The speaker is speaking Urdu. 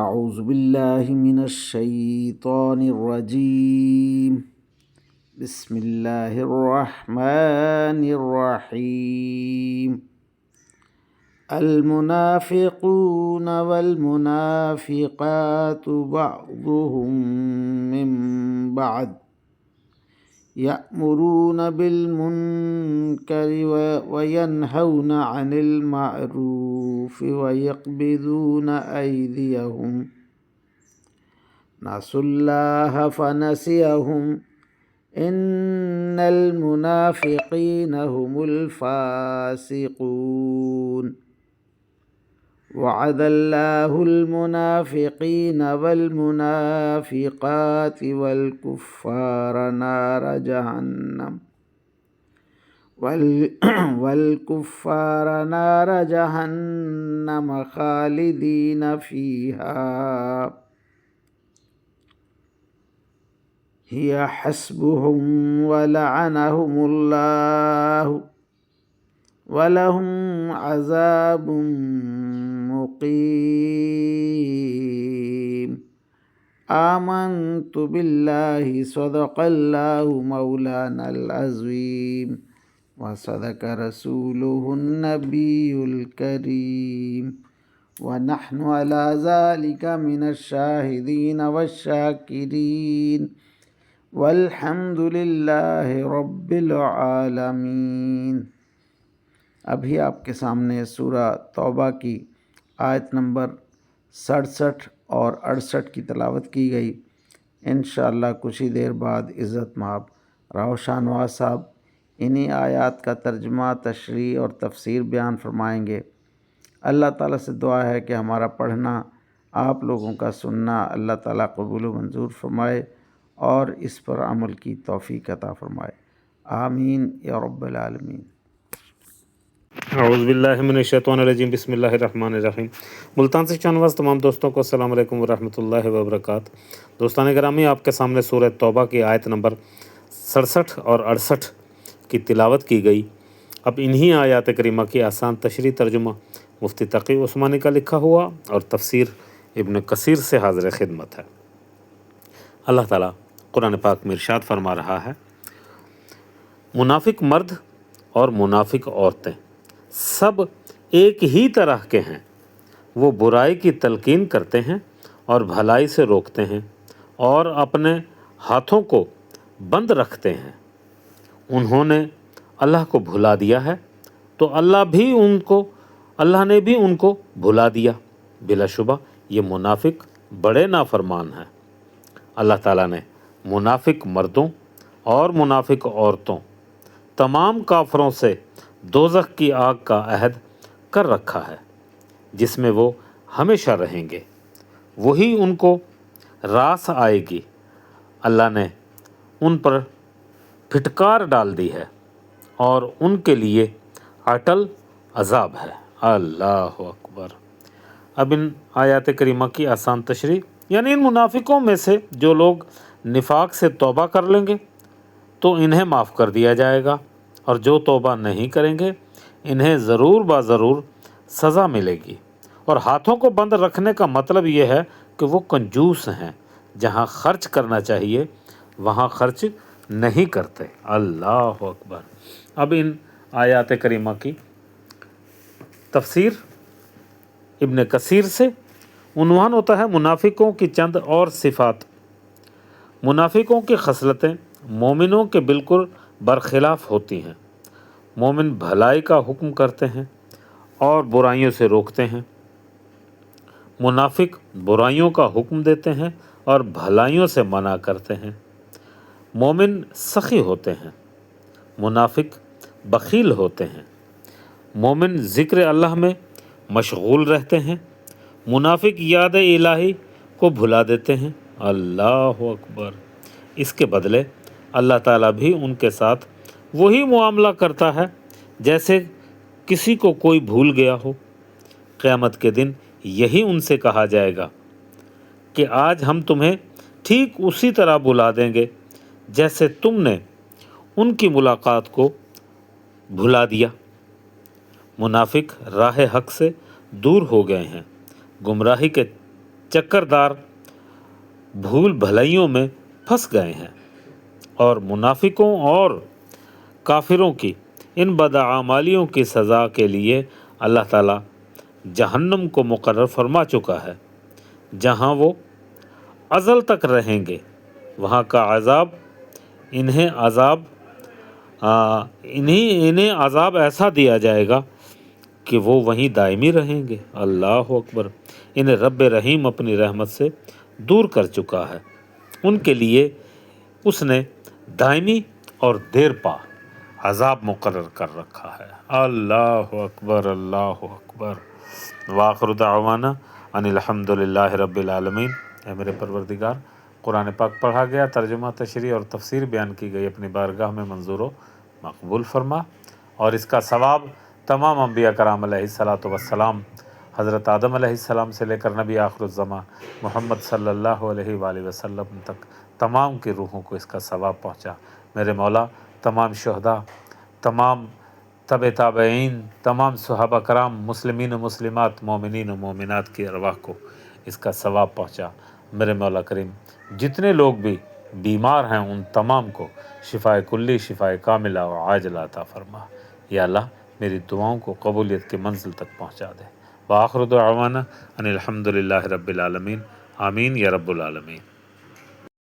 اعوذ باللہ من الشیطان الرجیم بسم اللہ الرحمن الرحیم المنافقون والمنافقات بعضهم من بعض يأمرون بالمنكر وينهون عن المعروف ويقبضون أيديهم نسوا الله فنسيهم إن المنافقين هم الفاسقون وعد الله المنافقين والمنافقات والكفار نار جهنم خالدين فيها هي حسبهم ولعنهم الله ولهم عذاب مقيم آمنت بالله صدق الله مولانا العظيم وصدق رسوله النبي الكريم ونحن على ذلك من الشاهدين والشاكرين والحمد للہ رب العالمین۔ ابھی آپ کے سامنے سورہ توبہ کی آیت نمبر 67 اور 68 کی تلاوت کی گئی۔ انشاءاللہ کچھ ہی دیر بعد عزت مآب راؤ شاہ نواز صاحب انہی آیات کا ترجمہ، تشریح اور تفسیر بیان فرمائیں گے۔ اللہ تعالیٰ سے دعا ہے کہ ہمارا پڑھنا، آپ لوگوں کا سننا اللہ تعالیٰ قبول و منظور فرمائے اور اس پر عمل کی توفیق عطا فرمائے، آمین یا رب العالمین۔ اعوذ باللہ من الشیطان الرجیم، بسم اللہ الرحمن الرحیم۔ ملتان سے شانواز تمام دوستوں کو السلام علیکم ورحمۃ اللہ وبرکاتہ۔ دوستان گرامی، آپ کے سامنے سورہ توبہ کی آیت نمبر 67 اور 68 کی تلاوت کی گئی۔ اب انہی آیات کریمہ کی آسان تشریح ترجمہ مفتی تقی عثمانی کا لکھا ہوا اور تفسیر ابن کثیر سے حاضر خدمت ہے۔ اللہ تعالیٰ قرآن پاک میں ارشاد فرما رہا ہے، منافق مرد اور منافق عورتیں سب ایک ہی طرح کے ہیں، وہ برائی کی تلقین کرتے ہیں اور بھلائی سے روکتے ہیں اور اپنے ہاتھوں کو بند رکھتے ہیں۔ انہوں نے اللہ کو بھلا دیا ہے تو اللہ نے بھی ان کو بھلا دیا، بلا شبہ یہ منافق بڑے نافرمان ہیں۔ اللہ تعالیٰ نے منافق مردوں اور منافق عورتوں تمام کافروں سے دوزخ کی آگ کا عہد کر رکھا ہے جس میں وہ ہمیشہ رہیں گے، وہی ان کو راس آئے گی۔ اللہ نے ان پر پھٹکار ڈال دی ہے اور ان کے لیے اٹل عذاب ہے۔ اللہ اکبر۔ اب ان آیات کریمہ کی آسان تشریح، یعنی ان منافقوں میں سے جو لوگ نفاق سے توبہ کر لیں گے تو انہیں معاف کر دیا جائے گا، اور جو توبہ نہیں کریں گے انہیں ضرور ضرور سزا ملے گی۔ اور ہاتھوں کو بند رکھنے کا مطلب یہ ہے کہ وہ کنجوس ہیں، جہاں خرچ کرنا چاہیے وہاں خرچ نہیں کرتے۔ اللہ اکبر۔ اب ان آیات کریمہ کی تفسیر ابن کثیر سے عنوان ہوتا ہے منافقوں کی چند اور صفات۔ منافقوں کی خصلتیں مومنوں کے بالکل برخلاف ہوتی ہیں۔ مومن بھلائی کا حکم کرتے ہیں اور برائیوں سے روکتے ہیں، منافق برائیوں کا حکم دیتے ہیں اور بھلائیوں سے منع کرتے ہیں۔ مومن سخی ہوتے ہیں، منافق بخیل ہوتے ہیں۔ مومن ذکر اللہ میں مشغول رہتے ہیں، منافق یاد الہی کو بھلا دیتے ہیں۔ اللہ اکبر۔ اس کے بدلے اللہ تعالیٰ بھی ان کے ساتھ وہی معاملہ کرتا ہے جیسے کسی کو کوئی بھول گیا ہو۔ قیامت کے دن یہی ان سے کہا جائے گا کہ آج ہم تمہیں ٹھیک اسی طرح بلا دیں گے جیسے تم نے ان کی ملاقات کو بھلا دیا۔ منافق راہ حق سے دور ہو گئے ہیں، گمراہی کے چکردار بھول بھلائیوں میں پھنس گئے ہیں، اور منافقوں اور کافروں کی ان بدعمالیوں کی سزا کے لیے اللہ تعالیٰ جہنم کو مقرر فرما چکا ہے، جہاں وہ ازل تک رہیں گے۔ وہاں کا عذاب انہیں عذاب ایسا دیا جائے گا کہ وہ وہیں دائمی رہیں گے۔ اللہ اکبر! انہیں رب رحیم اپنی رحمت سے دور کر چکا ہے، ان کے لیے اس نے دائمی اور دیر پا عذاب مقرر کر رکھا ہے۔ اللہ اکبر، اللہ اکبر! وآخر دعوانا ان الحمد للہ رب العالمین۔ اے میرے پروردگار، قرآن پاک پڑھا گیا، ترجمہ، تشریح اور تفسیر بیان کی گئی اپنی بارگاہ میں منظور و مقبول فرما، اور اس کا ثواب تمام انبیاء کرام علیہ الصلاۃ والسلام، حضرت آدم علیہ السلام سے لے کر نبی آخر الزماں محمد صلی اللہ علیہ وآلہ وسلم تک تمام کی روحوں کو اس کا ثواب پہنچا۔ میرے مولا، تمام شہداء، تمام تابعین، تمام صحابہ کرام، مسلمین و مسلمات، مومنین و مومنات کی ارواح کو اس کا ثواب پہنچا۔ میرے مولا کریم، جتنے لوگ بھی بیمار ہیں ان تمام کو شفائے کلی، شفائے کاملہ و عاجلہ عطا فرما۔ یا اللہ، میری دعاؤں کو قبولیت کی منزل تک پہنچا دے۔ وآخر دعوانا ان الحمد للہ رب العالمین۔ آمین یا رب العالمین۔